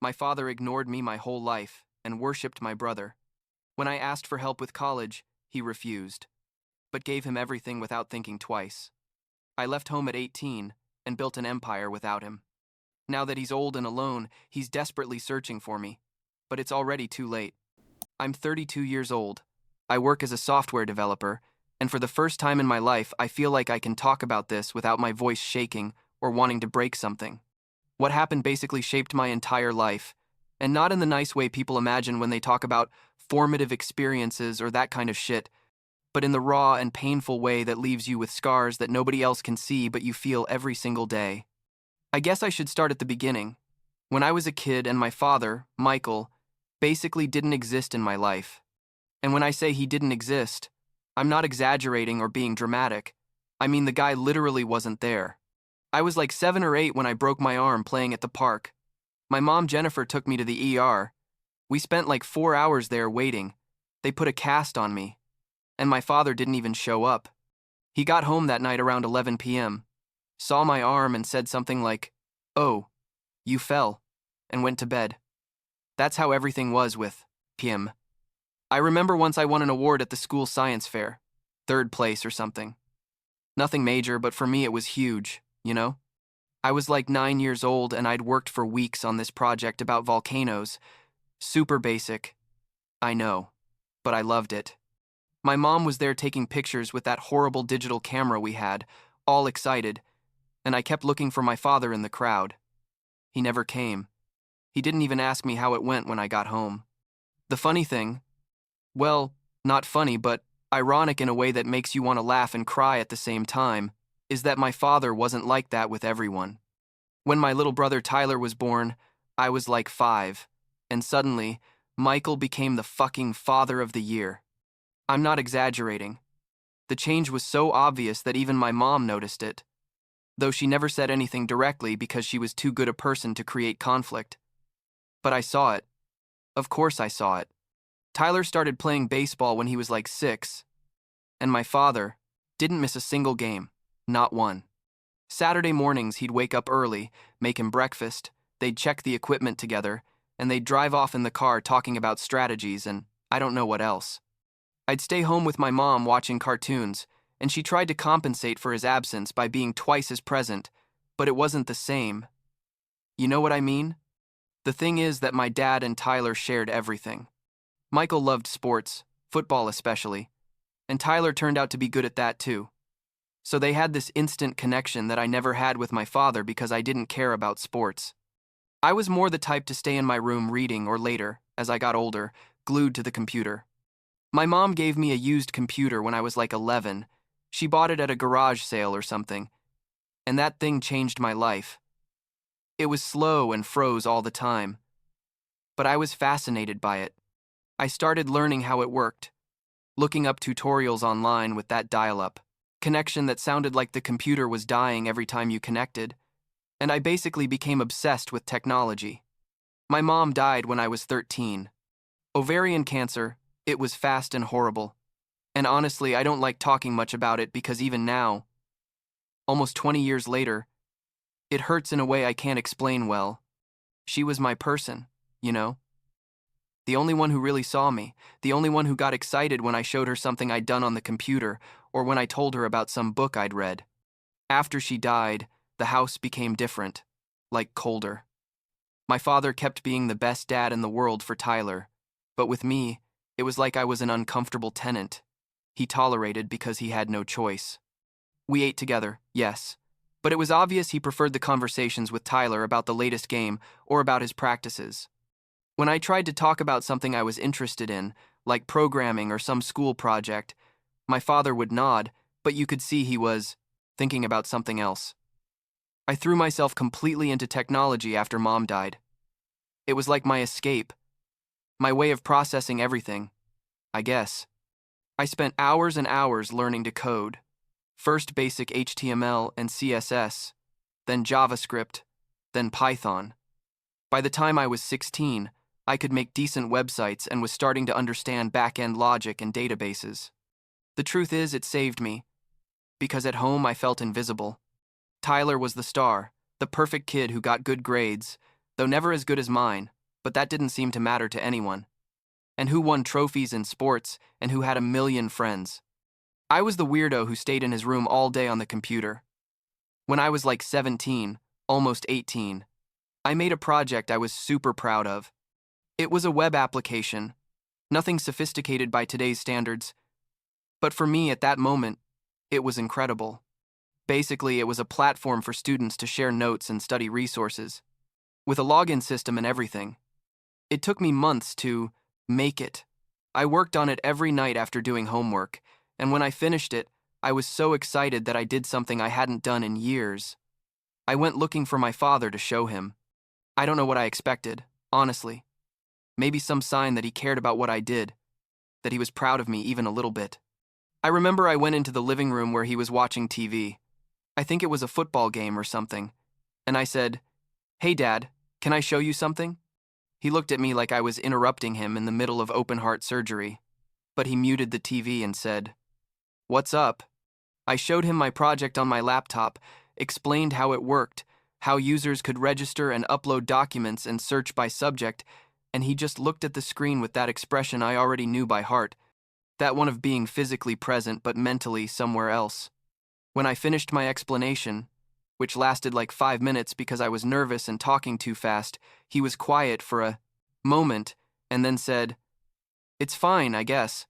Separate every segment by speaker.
Speaker 1: My father ignored me my whole life and worshipped my brother. When I asked for help with college, he refused, but gave him everything without thinking twice. I left home at 18 and built an empire without him. Now that he's old and alone, he's desperately searching for me, but it's already too late. I'm 32 years old. I work as a software developer, and for the first time in my life, I feel like I can talk about this without my voice shaking or wanting to break something. What happened basically shaped my entire life, and not in the nice way people imagine when they talk about formative experiences or that kind of shit, but in the raw and painful way that leaves you with scars that nobody else can see but you feel every single day. I guess I should start at the beginning. When I was a kid and my father, Michael, basically didn't exist in my life. And when I say he didn't exist, I'm not exaggerating or being dramatic. I mean the guy literally wasn't there. I was like 7 or 8 when I broke my arm playing at the park. My mom Jennifer took me to the ER. We spent like 4 hours there waiting. They put a cast on me. And my father didn't even show up. He got home that night around 11 p.m., saw my arm and said something like, "Oh, you fell," and went to bed. That's how everything was with him. I remember once I won an award at the school science fair, 3rd place or something. Nothing major, but for me it was huge, you know? I was like 9 years old and I'd worked for weeks on this project about volcanoes. Super basic, I know, but I loved it. My mom was there taking pictures with that horrible digital camera we had, all excited, and I kept looking for my father in the crowd. He never came. He didn't even ask me how it went when I got home. The funny thing, well, not funny, but ironic in a way that makes you want to laugh and cry at the same time, is that my father wasn't like that with everyone. When my little brother Tyler was born, I was like 5, and suddenly, Michael became the fucking father of the year. I'm not exaggerating. The change was so obvious that even my mom noticed it, though she never said anything directly because she was too good a person to create conflict. But I saw it. Of course I saw it. Tyler started playing baseball when he was like 6, and my father didn't miss a single game, not one. Saturday mornings he'd wake up early, make him breakfast, they'd check the equipment together, and they'd drive off in the car talking about strategies and I don't know what else. I'd stay home with my mom watching cartoons, and she tried to compensate for his absence by being twice as present, but it wasn't the same. You know what I mean? The thing is that my dad and Tyler shared everything. Michael loved sports, football especially, and Tyler turned out to be good at that too. So they had this instant connection that I never had with my father because I didn't care about sports. I was more the type to stay in my room reading or later, as I got older, glued to the computer. My mom gave me a used computer when I was like 11. She bought it at a garage sale or something, and that thing changed my life. It was slow and froze all the time, but I was fascinated by it. I started learning how it worked, looking up tutorials online with that dial-up connection that sounded like the computer was dying every time you connected, and I basically became obsessed with technology. My mom died when I was 13. Ovarian cancer. It was fast and horrible. And honestly, I don't like talking much about it because even now, almost 20 years later, it hurts in a way I can't explain well. She was my person, you know? The only one who really saw me, the only one who got excited when I showed her something I'd done on the computer or when I told her about some book I'd read. After she died, the house became different, like colder. My father kept being the best dad in the world for Tyler, but with me, it was like I was an uncomfortable tenant. He tolerated because he had no choice. We ate together, yes, but it was obvious he preferred the conversations with Tyler about the latest game or about his practices. When I tried to talk about something I was interested in, like programming or some school project, my father would nod, but you could see he was thinking about something else. I threw myself completely into technology after Mom died. It was like my escape. My way of processing everything, I guess. I spent hours and hours learning to code. First basic HTML and CSS, then JavaScript, then Python. By the time I was 16, I could make decent websites and was starting to understand back-end logic and databases. The truth is, it saved me, because at home I felt invisible. Tyler was the star, the perfect kid who got good grades, though never as good as mine, but that didn't seem to matter to anyone. And who won trophies in sports and who had a million friends. I was the weirdo who stayed in his room all day on the computer. When I was like 17, almost 18, I made a project I was super proud of. It was a web application, nothing sophisticated by today's standards, but for me at that moment, it was incredible. Basically, it was a platform for students to share notes and study resources, with a login system and everything. It took me months to make it. I worked on it every night after doing homework, and when I finished it, I was so excited that I did something I hadn't done in years. I went looking for my father to show him. I don't know what I expected, honestly. Maybe some sign that he cared about what I did, that he was proud of me even a little bit. I remember I went into the living room where he was watching TV. I think it was a football game or something, and I said, "Hey, Dad, can I show you something?" He looked at me like I was interrupting him in the middle of open-heart surgery, but he muted the TV and said, "What's up?" I showed him my project on my laptop, explained how it worked, how users could register and upload documents and search by subject, and he just looked at the screen with that expression I already knew by heart, that one of being physically present but mentally somewhere else. When I finished my explanation, which lasted like 5 minutes because I was nervous and talking too fast, he was quiet for a moment and then said, "It's fine, I guess,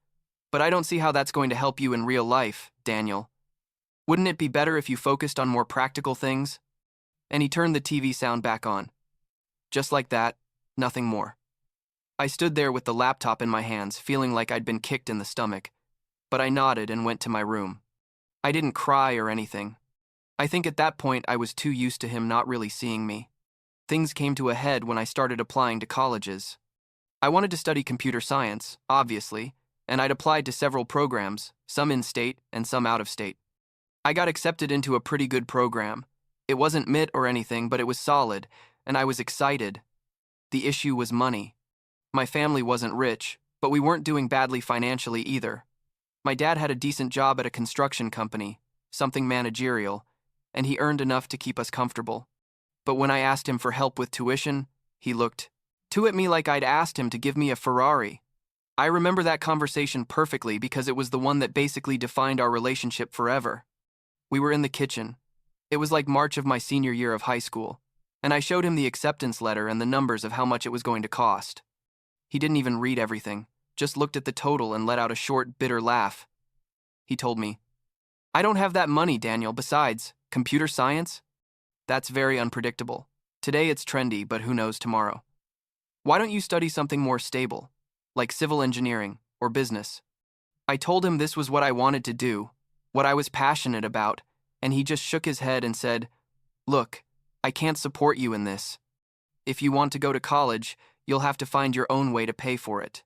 Speaker 1: but I don't see how that's going to help you in real life, Daniel. Wouldn't it be better if you focused on more practical things?" And he turned the TV sound back on. Just like that, nothing more. I stood there with the laptop in my hands, feeling like I'd been kicked in the stomach, but I nodded and went to my room. I didn't cry or anything. I think at that point I was too used to him not really seeing me. Things came to a head when I started applying to colleges. I wanted to study computer science, obviously, and I'd applied to several programs, some in-state and some out-of-state. I got accepted into a pretty good program. It wasn't MIT or anything, but it was solid, and I was excited. The issue was money. My family wasn't rich, but we weren't doing badly financially either. My dad had a decent job at a construction company, something managerial, and he earned enough to keep us comfortable. But when I asked him for help with tuition, he looked at me like I'd asked him to give me a Ferrari. I remember that conversation perfectly because it was the one that basically defined our relationship forever. We were in the kitchen. It was like March of my senior year of high school, and I showed him the acceptance letter and the numbers of how much it was going to cost. He didn't even read everything, just looked at the total and let out a short, bitter laugh. He told me, "I don't have that money, Daniel. Besides, computer science? That's very unpredictable. Today it's trendy, but who knows tomorrow. Why don't you study something more stable, like civil engineering or business?" I told him this was what I wanted to do, what I was passionate about, and he just shook his head and said, "Look, I can't support you in this. If you want to go to college, you'll have to find your own way to pay for it."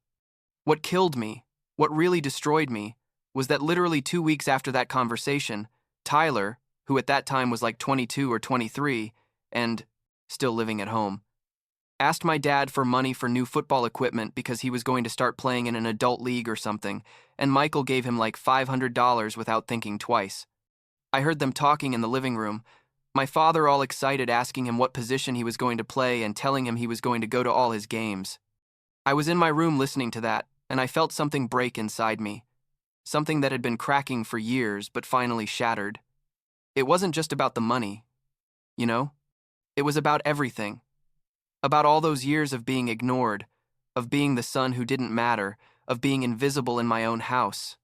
Speaker 1: What killed me, what really destroyed me, was that literally 2 weeks after that conversation, Tyler, who at that time was like 22 or 23, and still living at home, asked my dad for money for new football equipment because he was going to start playing in an adult league or something, and Michael gave him like $500 without thinking twice. I heard them talking in the living room, my father all excited asking him what position he was going to play and telling him he was going to go to all his games. I was in my room listening to that, and I felt something break inside me, something that had been cracking for years but finally shattered. It wasn't just about the money, you know? It was about everything. About all those years of being ignored, of being the son who didn't matter, of being invisible in my own house.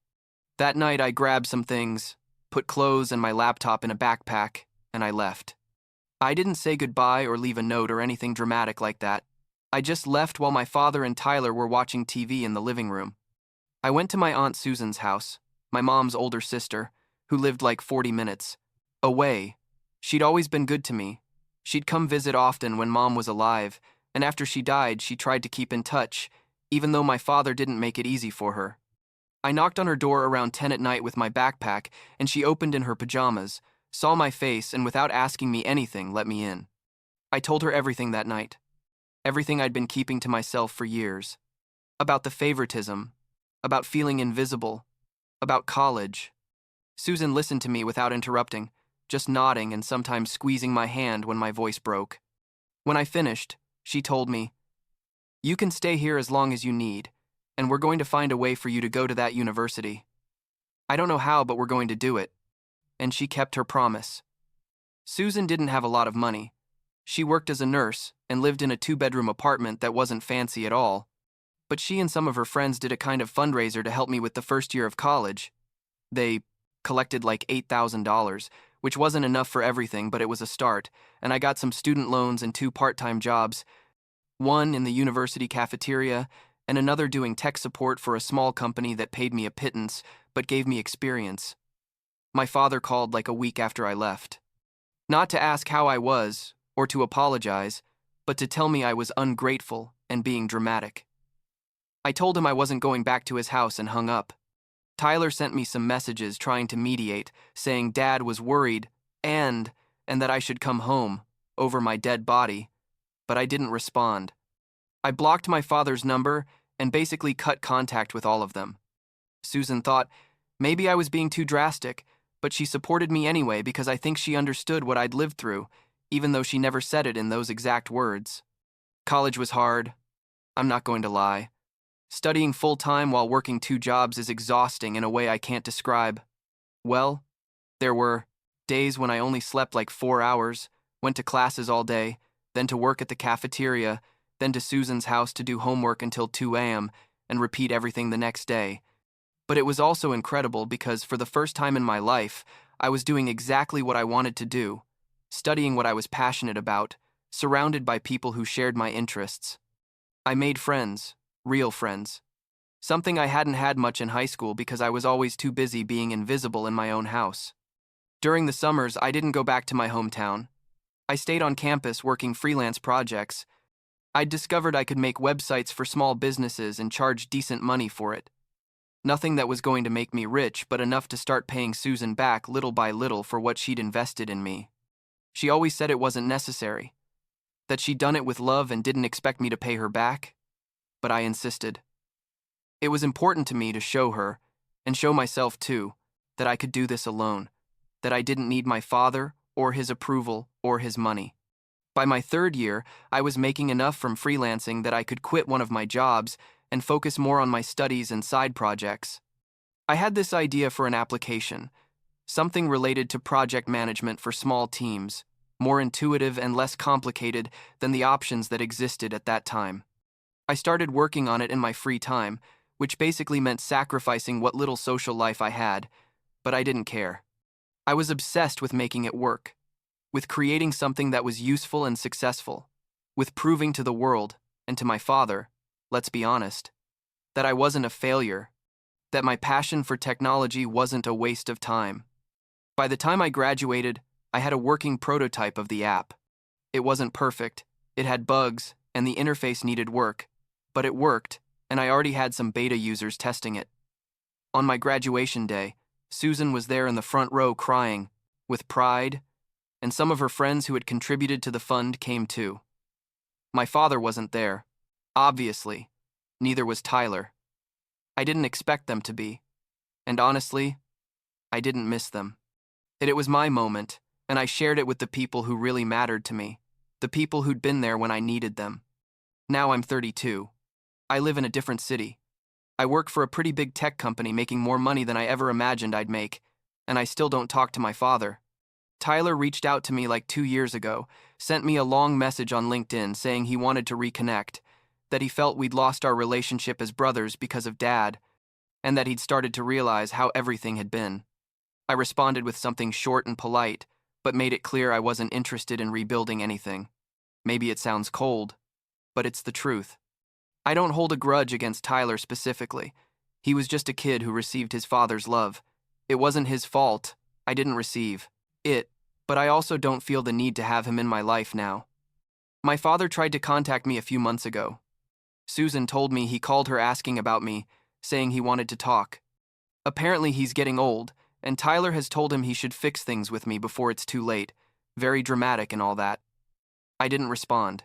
Speaker 1: That night I grabbed some things, put clothes and my laptop in a backpack, and I left. I didn't say goodbye or leave a note or anything dramatic like that. I just left while my father and Tyler were watching TV in the living room. I went to my Aunt Susan's house, my mom's older sister, who lived like 40 minutes away. She'd always been good to me. She'd come visit often when Mom was alive, and after she died, she tried to keep in touch, even though my father didn't make it easy for her. I knocked on her door around 10 at night with my backpack, and she opened in her pajamas, saw my face, and without asking me anything, let me in. I told her everything that night. Everything I'd been keeping to myself for years. About the favoritism, about feeling invisible, about college. Susan listened to me without interrupting, just nodding and sometimes squeezing my hand when my voice broke. When I finished, she told me, You can stay here as long as you need, and we're going to find a way for you to go to that university. I don't know how, but we're going to do it. And she kept her promise. Susan didn't have a lot of money. She worked as a nurse and lived in a 2-bedroom apartment that wasn't fancy at all. But she and some of her friends did a kind of fundraiser to help me with the first year of college. They collected like $8,000, which wasn't enough for everything, but it was a start, and I got some student loans and 2 part-time jobs, one in the university cafeteria and another doing tech support for a small company that paid me a pittance but gave me experience. My father called like a week after I left. Not to ask how I was or to apologize, but to tell me I was ungrateful and being dramatic. I told him I wasn't going back to his house and hung up. Tyler sent me some messages trying to mediate, saying Dad was worried and that I should come home over my dead body, but I didn't respond. I blocked my father's number and basically cut contact with all of them. Susan thought maybe I was being too drastic, but she supported me anyway because I think she understood what I'd lived through, even though she never said it in those exact words. College was hard. I'm not going to lie. Studying full-time while working 2 jobs is exhausting in a way I can't describe. Well, there were days when I only slept like 4 hours, went to classes all day, then to work at the cafeteria, then to Susan's house to do homework until 2 a.m., and repeat everything the next day. But it was also incredible because for the first time in my life, I was doing exactly what I wanted to do, studying what I was passionate about, surrounded by people who shared my interests. I made friends. Real friends. Something I hadn't had much in high school because I was always too busy being invisible in my own house. During the summers, I didn't go back to my hometown. I stayed on campus working freelance projects. I'd discovered I could make websites for small businesses and charge decent money for it. Nothing that was going to make me rich, but enough to start paying Susan back little by little for what she'd invested in me. She always said it wasn't necessary, that she'd done it with love and didn't expect me to pay her back. But I insisted. It was important to me to show her, and show myself too, that I could do this alone, that I didn't need my father, or his approval, or his money. By my 3rd year, I was making enough from freelancing that I could quit one of my jobs and focus more on my studies and side projects. I had this idea for an application, something related to project management for small teams, more intuitive and less complicated than the options that existed at that time. I started working on it in my free time, which basically meant sacrificing what little social life I had, but I didn't care. I was obsessed with making it work, with creating something that was useful and successful, with proving to the world, and to my father, let's be honest, that I wasn't a failure, that my passion for technology wasn't a waste of time. By the time I graduated, I had a working prototype of the app. It wasn't perfect, it had bugs, and the interface needed work. But it worked, and I already had some beta users testing it. On my graduation day, Susan was there in the front row crying, with pride, and some of her friends who had contributed to the fund came too. My father wasn't there, obviously, neither was Tyler. I didn't expect them to be, and honestly, I didn't miss them. It was my moment, and I shared it with the people who really mattered to me, the people who'd been there when I needed them. Now I'm 32. I live in a different city. I work for a pretty big tech company making more money than I ever imagined I'd make, and I still don't talk to my father. Tyler reached out to me like 2 years ago, sent me a long message on LinkedIn saying he wanted to reconnect, that he felt we'd lost our relationship as brothers because of Dad, and that he'd started to realize how everything had been. I responded with something short and polite, but made it clear I wasn't interested in rebuilding anything. Maybe it sounds cold, but it's the truth. I don't hold a grudge against Tyler specifically. He was just a kid who received his father's love. It wasn't his fault. I didn't receive it, but I also don't feel the need to have him in my life now. My father tried to contact me a few months ago. Susan told me he called her asking about me, saying he wanted to talk. Apparently he's getting old, and Tyler has told him he should fix things with me before it's too late. Very dramatic and all that. I didn't respond.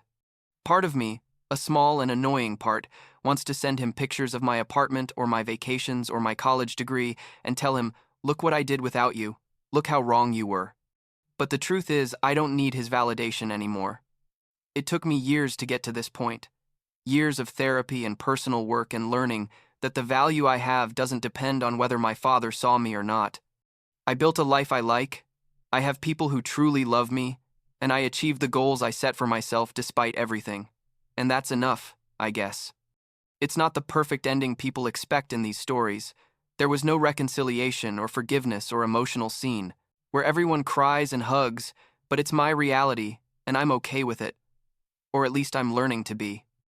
Speaker 1: Part of me, a small and annoying part, wants to send him pictures of my apartment or my vacations or my college degree and tell him, look what I did without you, look how wrong you were. But the truth is, I don't need his validation anymore. It took me years to get to this point. Years of therapy and personal work and learning that the value I have doesn't depend on whether my father saw me or not. I built a life I like, I have people who truly love me, and I achieved the goals I set for myself despite everything. And that's enough, I guess. It's not the perfect ending people expect in these stories. There was no reconciliation or forgiveness or emotional scene, where everyone cries and hugs, but it's my reality, and I'm okay with it. Or at least I'm learning to be.